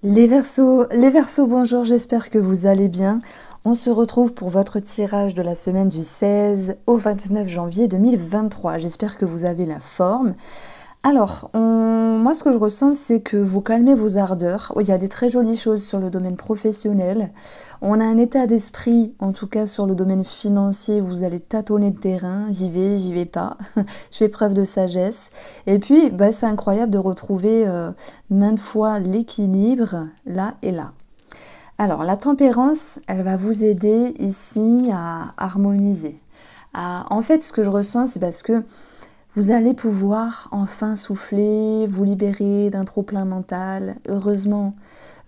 Les Verseaux, bonjour, j'espère que vous allez bien. On se retrouve pour votre tirage de la semaine du 16 au 29 janvier 2023. J'espère que vous avez la forme. Alors, moi, ce que je ressens, c'est que vous calmez vos ardeurs. Oh, il y a des très jolies choses sur le domaine professionnel. On a un état d'esprit, en tout cas sur le domaine financier, vous allez tâtonner le terrain. J'y vais pas. Je fais preuve de sagesse. Et puis, bah, c'est incroyable de retrouver maintes fois l'équilibre là et là. Alors, la tempérance, elle va vous aider ici à harmoniser. En fait, ce que je ressens, c'est parce que vous allez pouvoir enfin souffler, vous libérer d'un trop-plein mental. Heureusement,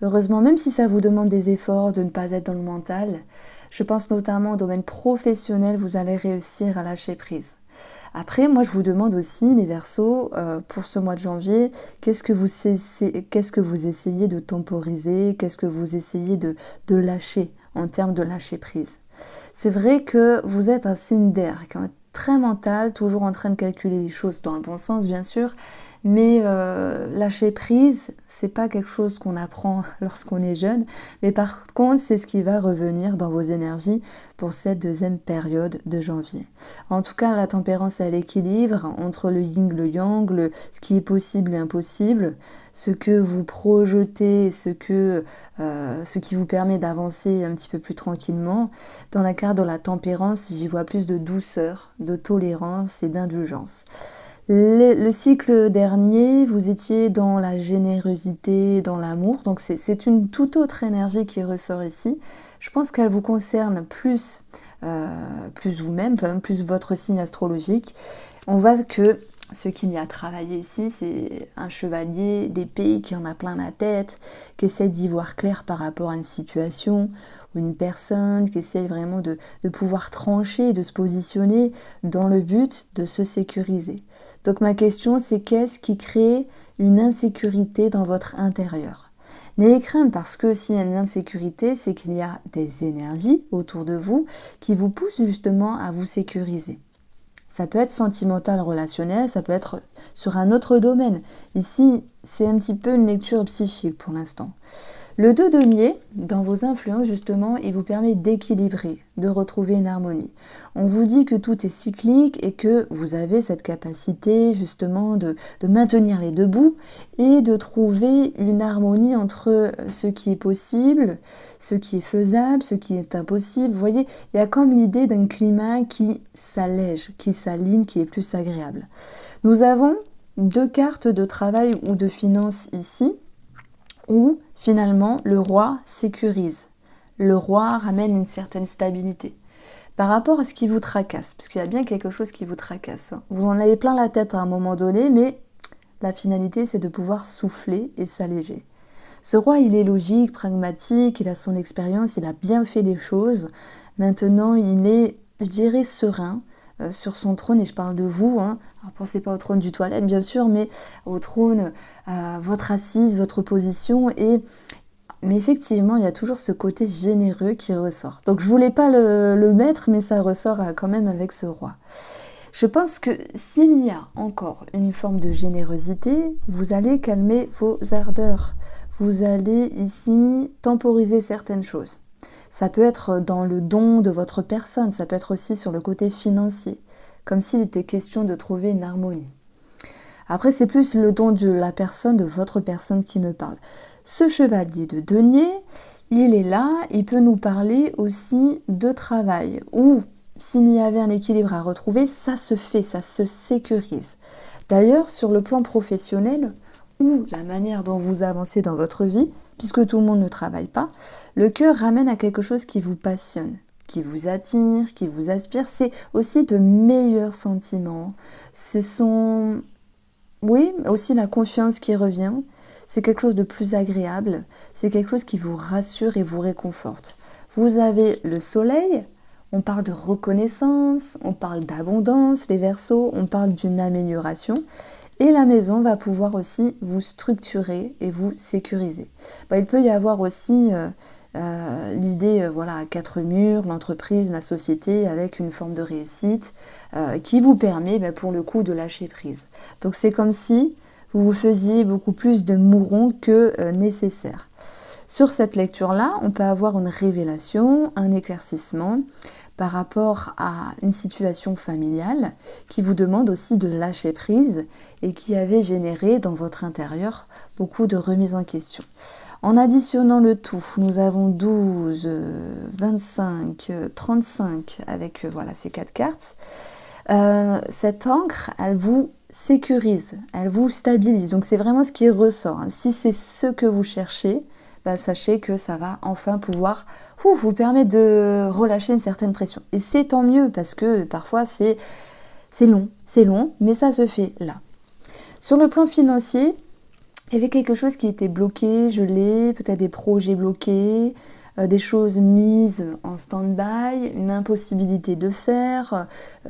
heureusement, même si ça vous demande des efforts de ne pas être dans le mental, je pense notamment au domaine professionnel, vous allez réussir à lâcher prise. Après, moi, je vous demande aussi, les Verseaux, pour ce mois de janvier, qu'est-ce que vous essayez de temporiser, qu'est-ce que vous essayez de lâcher en termes de lâcher prise. C'est vrai que vous êtes un signe d'air, quand même très mental, toujours en train de calculer les choses dans le bon sens, bien sûr, mais lâcher prise, c'est pas quelque chose qu'on apprend lorsqu'on est jeune, mais par contre, c'est ce qui va revenir dans vos énergies pour cette deuxième période de janvier. En tout cas, la tempérance et l'équilibre entre le yin, le yang, ce qui est possible et impossible, ce que vous projetez, ce qui vous permet d'avancer un petit peu plus tranquillement. Dans la carte de la tempérance, j'y vois plus de douceur, de tolérance et d'indulgence. Le cycle dernier, vous étiez dans la générosité, dans l'amour, donc c'est une toute autre énergie qui ressort ici. Je pense qu'elle vous concerne plus vous-même, plus votre signe astrologique. On voit que ce qu'il y a à travailler ici, c'est un chevalier d'épée qui en a plein la tête, qui essaie d'y voir clair par rapport à une situation ou une personne, qui essaie vraiment de pouvoir trancher, de se positionner dans le but de se sécuriser. Donc ma question, c'est qu'est-ce qui crée une insécurité dans votre intérieur? N'ayez crainte parce que s'il y a une insécurité, c'est qu'il y a des énergies autour de vous qui vous poussent justement à vous sécuriser. Ça peut être sentimental, relationnel, ça peut être sur un autre domaine. Ici, c'est un petit peu une lecture psychique pour l'instant. Le 2 denier, dans vos influences justement, il vous permet d'équilibrer, de retrouver une harmonie. On vous dit que tout est cyclique et que vous avez cette capacité justement de maintenir les deux bouts et de trouver une harmonie entre ce qui est possible, ce qui est faisable, ce qui est impossible. Vous voyez, il y a comme l'idée d'un climat qui s'allège, qui s'aligne, qui est plus agréable. Nous avons deux cartes de travail ou de finances ici, où finalement le roi sécurise. Le roi ramène une certaine stabilité. Par rapport à ce qui vous tracasse, parce qu'il y a bien quelque chose qui vous tracasse. Vous en avez plein la tête à un moment donné, mais la finalité c'est de pouvoir souffler et s'alléger. Ce roi, il est logique, pragmatique, il a son expérience, il a bien fait les choses. Maintenant, il est, je dirais, serein sur son trône, et je parle de vous, hein. Alors, pensez pas au trône du toilette, bien sûr, mais au trône, votre assise, votre position. Mais effectivement, il y a toujours ce côté généreux qui ressort. Donc, je voulais pas le mettre, mais ça ressort quand même avec ce roi. Je pense que s'il y a encore une forme de générosité, vous allez calmer vos ardeurs. Vous allez ici temporiser certaines choses. Ça peut être dans le don de votre personne, ça peut être aussi sur le côté financier, comme s'il était question de trouver une harmonie. Après, c'est plus le don de la personne, de votre personne qui me parle. Ce chevalier de denier, il est là, il peut nous parler aussi de travail, ou s'il y avait un équilibre à retrouver, ça se fait, ça se sécurise. D'ailleurs, sur le plan professionnel, ou la manière dont vous avancez dans votre vie, puisque tout le monde ne travaille pas, le cœur ramène à quelque chose qui vous passionne, qui vous attire, qui vous aspire. C'est aussi de meilleurs sentiments. Ce sont, oui, aussi la confiance qui revient. C'est quelque chose de plus agréable. C'est quelque chose qui vous rassure et vous réconforte. Vous avez le soleil. On parle de reconnaissance, on parle d'abondance, les Verseaux, on parle d'une amélioration. Et la maison va pouvoir aussi vous structurer et vous sécuriser. Il peut y avoir aussi l'idée, voilà, à quatre murs, l'entreprise, la société, avec une forme de réussite qui vous permet, pour le coup, de lâcher prise. Donc c'est comme si vous vous faisiez beaucoup plus de mourons que nécessaire. Sur cette lecture-là, on peut avoir une révélation, un éclaircissement par rapport à une situation familiale qui vous demande aussi de lâcher prise et qui avait généré dans votre intérieur beaucoup de remises en question. En additionnant le tout, nous avons 12, 25, 35 avec voilà, ces 4 cartes. Cette encre, elle vous sécurise, elle vous stabilise. Donc c'est vraiment ce qui ressort. Si c'est ce que vous cherchez, bah, sachez que ça va enfin pouvoir vous permettre de relâcher une certaine pression. Et c'est tant mieux parce que parfois c'est long, mais ça se fait là. Sur le plan financier, il y avait quelque chose qui était bloqué, gelé, peut-être des projets bloqués, des choses mises en stand-by, une impossibilité de faire,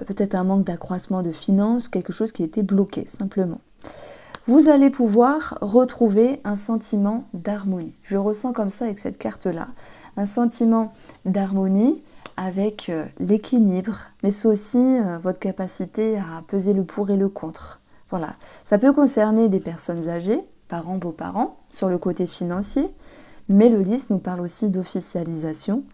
peut-être un manque d'accroissement de finances, quelque chose qui était bloqué simplement. Vous allez pouvoir retrouver un sentiment d'harmonie. Je ressens comme ça avec cette carte-là, un sentiment d'harmonie avec l'équilibre, mais c'est aussi votre capacité à peser le pour et le contre. Voilà, ça peut concerner des personnes âgées, parents, beaux-parents, sur le côté financier, mais le lys nous parle aussi d'officialisation.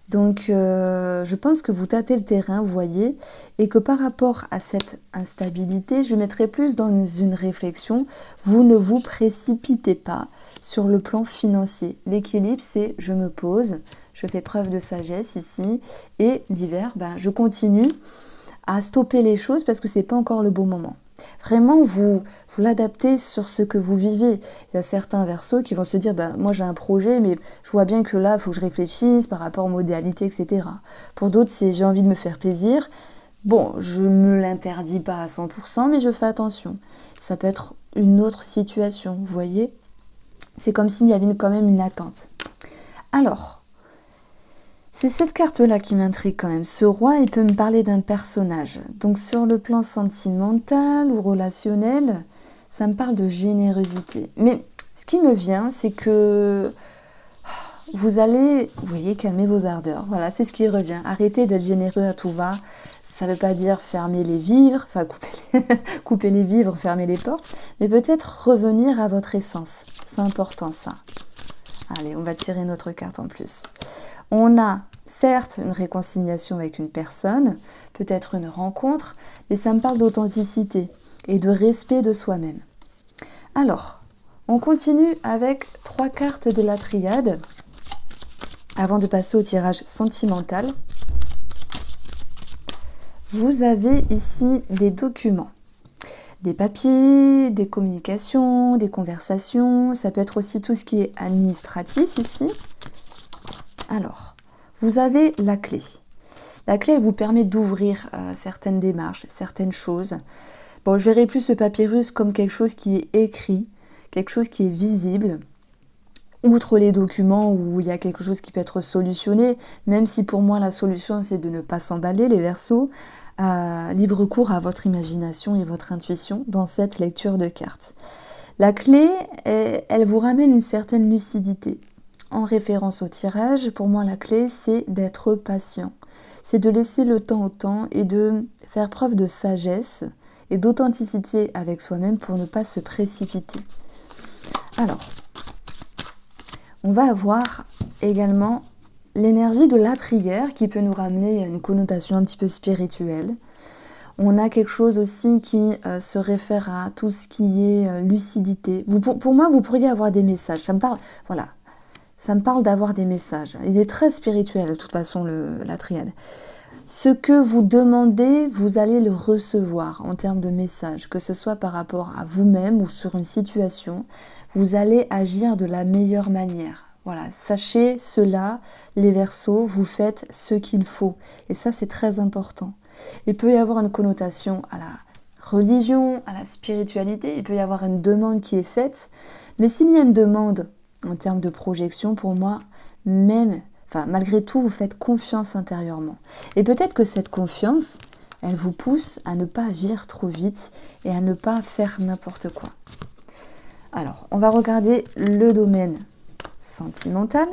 Donc je pense que vous tâtez le terrain, vous voyez, et que par rapport à cette instabilité, je mettrai plus dans une réflexion, vous ne vous précipitez pas sur le plan financier. L'équilibre, c'est je me pose, je fais preuve de sagesse ici, et l'hiver, je continue à stopper les choses parce que c'est pas encore le bon moment. Vraiment, vous l'adaptez sur ce que vous vivez. Il y a certains verseaux qui vont se dire, moi j'ai un projet, mais je vois bien que là, il faut que je réfléchisse par rapport aux modalités, etc. Pour d'autres, c'est j'ai envie de me faire plaisir. Bon, je ne me l'interdis pas à 100%, mais je fais attention. Ça peut être une autre situation, vous voyez. C'est comme s'il y avait quand même une attente. Alors, c'est cette carte-là qui m'intrigue quand même. Ce roi, il peut me parler d'un personnage. Donc sur le plan sentimental ou relationnel, ça me parle de générosité. Mais ce qui me vient, c'est que vous allez, vous voyez, calmer vos ardeurs. Voilà, c'est ce qui revient. Arrêtez d'être généreux à tout va. Ça ne veut pas dire fermer les vivres, enfin couper les vivres, fermer les portes, mais peut-être revenir à votre essence. C'est important ça. Allez, on va tirer notre carte en plus. On a certes une réconciliation avec une personne, peut-être une rencontre, mais ça me parle d'authenticité et de respect de soi-même. Alors, on continue avec 3 cartes de la triade avant de passer au tirage sentimental. Vous avez ici des documents, des papiers, des communications, des conversations, ça peut être aussi tout ce qui est administratif ici. Alors, vous avez la clé. La clé, elle vous permet d'ouvrir certaines démarches, certaines choses. Bon, je verrai plus ce papyrus comme quelque chose qui est écrit, quelque chose qui est visible. Outre les documents où il y a quelque chose qui peut être solutionné, même si pour moi la solution c'est de ne pas s'emballer les verseaux, libre cours à votre imagination et votre intuition dans cette lecture de cartes. La clé, elle vous ramène une certaine lucidité. En référence au tirage, pour moi la clé c'est d'être patient. C'est de laisser le temps au temps et de faire preuve de sagesse et d'authenticité avec soi-même pour ne pas se précipiter. Alors, on va avoir également l'énergie de la prière qui peut nous ramener à une connotation un petit peu spirituelle. On a quelque chose aussi qui se réfère à tout ce qui est lucidité. Pour moi, vous pourriez avoir des messages. Ça me parle, voilà. Ça me parle d'avoir des messages. Il est très spirituel, de toute façon, la triade. Ce que vous demandez, vous allez le recevoir en termes de messages, que ce soit par rapport à vous-même ou sur une situation. Vous allez agir de la meilleure manière. Voilà, sachez cela, les Verseaux, vous faites ce qu'il faut. Et ça, c'est très important. Il peut y avoir une connotation à la religion, à la spiritualité. Il peut y avoir une demande qui est faite. Mais s'il y a une demande en termes de projection, pour moi, malgré tout, vous faites confiance intérieurement. Et peut-être que cette confiance, elle vous pousse à ne pas agir trop vite et à ne pas faire n'importe quoi. Alors, on va regarder le domaine sentimental.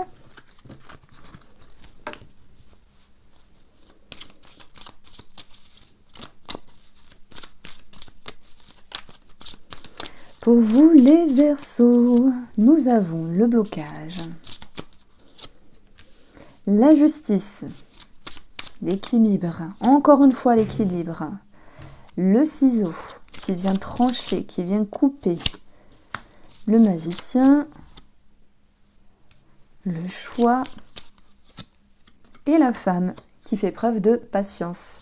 Pour vous les Verseaux, nous avons le blocage, la justice, l'équilibre, encore une fois l'équilibre, le ciseau qui vient trancher, qui vient couper, le magicien, le choix et la femme qui fait preuve de patience.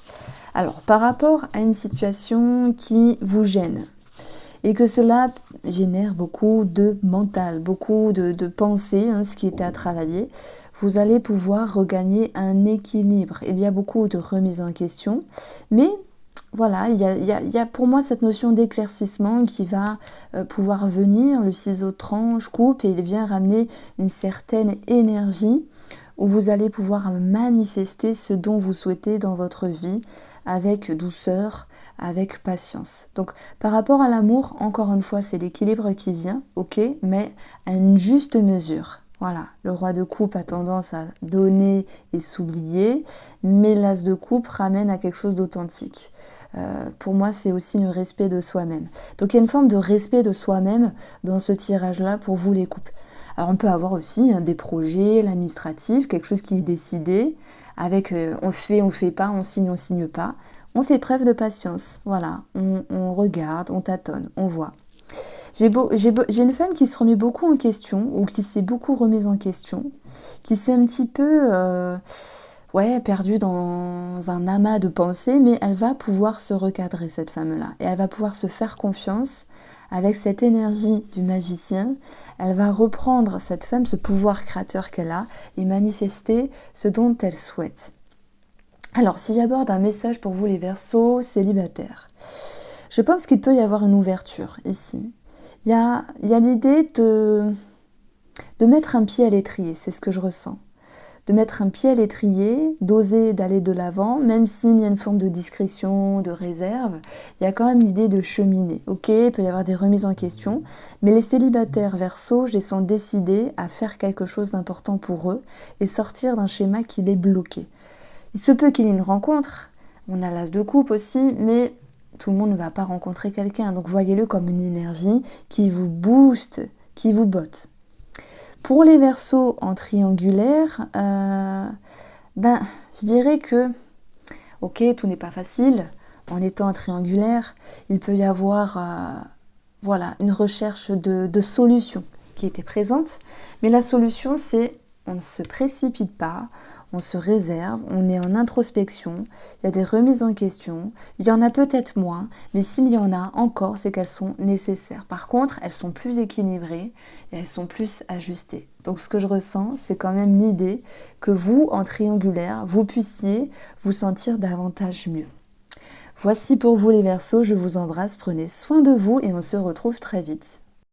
Alors, par rapport à une situation qui vous gêne, et que cela génère beaucoup de mental, beaucoup de pensées, ce qui était à travailler, vous allez pouvoir regagner un équilibre. Il y a beaucoup de remises en question, mais voilà, il y a pour moi cette notion d'éclaircissement qui va pouvoir venir, le ciseau tranche, coupe, et il vient ramener une certaine énergie où vous allez pouvoir manifester ce dont vous souhaitez dans votre vie avec douceur, avec patience. Donc par rapport à l'amour, encore une fois, c'est l'équilibre qui vient, ok, mais à une juste mesure. Voilà, le roi de coupe a tendance à donner et s'oublier, mais l'as de coupe ramène à quelque chose d'authentique. Pour moi, c'est aussi le respect de soi-même. Donc il y a une forme de respect de soi-même dans ce tirage-là pour vous les couples. Alors on peut avoir aussi des projets, l'administratif, quelque chose qui est décidé, avec on le fait pas, on signe pas. On fait preuve de patience, voilà, on regarde, on tâtonne, on voit. J'ai une femme qui se remet beaucoup en question, ou qui s'est beaucoup remise en question, qui s'est un petit peu perdue dans un amas de pensées, mais elle va pouvoir se recadrer, cette femme-là, et elle va pouvoir se faire confiance. Avec cette énergie du magicien, elle va reprendre cette femme, ce pouvoir créateur qu'elle a, et manifester ce dont elle souhaite. Alors, si j'aborde un message pour vous les Verseaux célibataires, je pense qu'il peut y avoir une ouverture ici. Il y a l'idée de mettre un pied à l'étrier, c'est ce que je ressens. De mettre un pied à l'étrier, d'oser d'aller de l'avant, même s'il y a une forme de discrétion, de réserve, il y a quand même l'idée de cheminer. Ok, il peut y avoir des remises en question, mais les célibataires Verseaux, je les sens décidés à faire quelque chose d'important pour eux et sortir d'un schéma qui les bloquait. Il se peut qu'il y ait une rencontre, on a l'as de coupe aussi, mais tout le monde ne va pas rencontrer quelqu'un, donc voyez-le comme une énergie qui vous booste, qui vous botte. Pour les Verseaux en triangulaire, je dirais que, ok, tout n'est pas facile. En étant en triangulaire, il peut y avoir une recherche de solution qui était présente. Mais la solution, c'est on ne se précipite pas, on se réserve, on est en introspection, il y a des remises en question, il y en a peut-être moins, mais s'il y en a encore, c'est qu'elles sont nécessaires. Par contre, elles sont plus équilibrées et elles sont plus ajustées. Donc ce que je ressens, c'est quand même l'idée que vous, en triangulaire, vous puissiez vous sentir davantage mieux. Voici pour vous les Verseaux, je vous embrasse, prenez soin de vous et on se retrouve très vite.